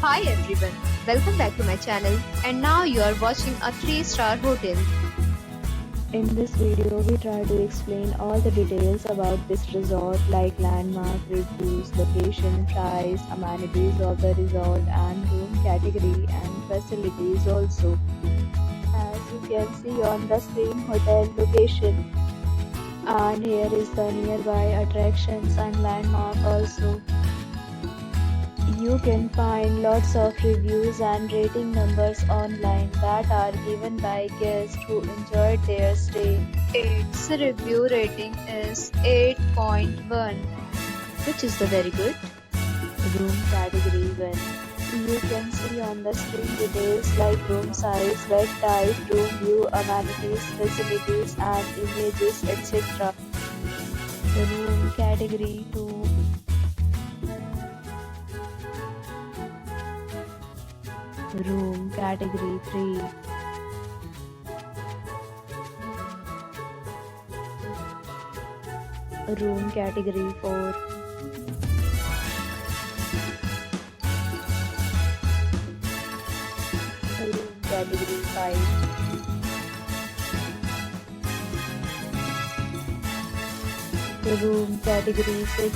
Hi everyone, welcome back to my channel, and now you are watching a 3-star hotel. In this video, we try to explain all the details about this resort like landmark, reviews, location, price, amenities of the resort and room category and facilities also. As you can see on the screen, hotel location, and here is the nearby attractions and landmark also. You can find lots of reviews and rating numbers online that are given by guests who enjoyed their stay. Its review rating is 8.1, which is the very good. Room category 1. You can see on the screen details like room size, bed type, room view, amenities, facilities and images, etc. Room category 2. Room category 3. Room category 4. Room category 5. Room category 6.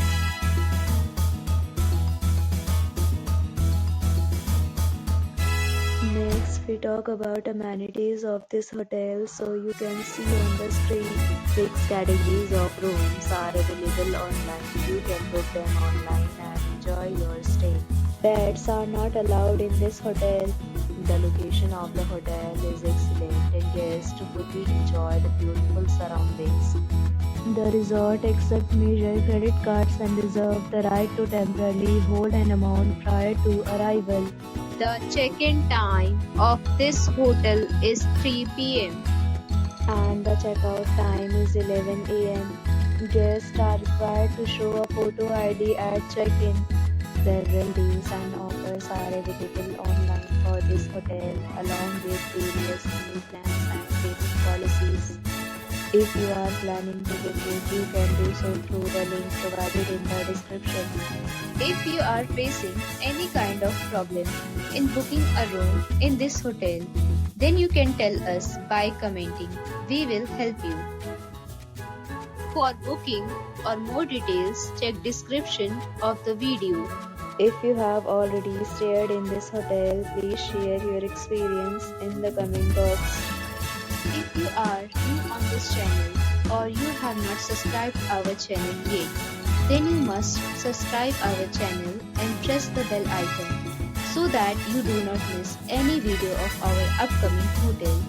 Next, we talk about amenities of this hotel. So you can see on the screen, 6 categories of rooms are available online. You can book them online and enjoy your stay. Pets are not allowed in this hotel. The location of the hotel is excellent and guests fully enjoy the beautiful surroundings. The resort accepts major credit cards and reserves the right to temporarily hold an amount prior to arrival. The check-in time of this hotel is 3 p.m. and the checkout time is 11 a.m. Guests are required to show a photo ID at check-in. Several deals and offers are available online for this hotel along with various meal plans and payment policies. If you are planning to book it, you can do so through the link provided in the description. If you are facing any kind of problem in booking a room in this hotel, then you can tell us by commenting. We will help you. For booking or more details, check description of the video. If you have already stayed in this hotel, please share your experience in the comment box. If you are new on this channel or you have not subscribed our channel yet, then you must subscribe our channel and press the bell icon so that you do not miss any video of our upcoming hotel.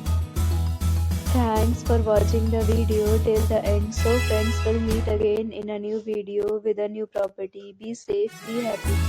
Thanks for watching the video till the end. So friends, will meet again in a new video with a new property. Be safe, be happy.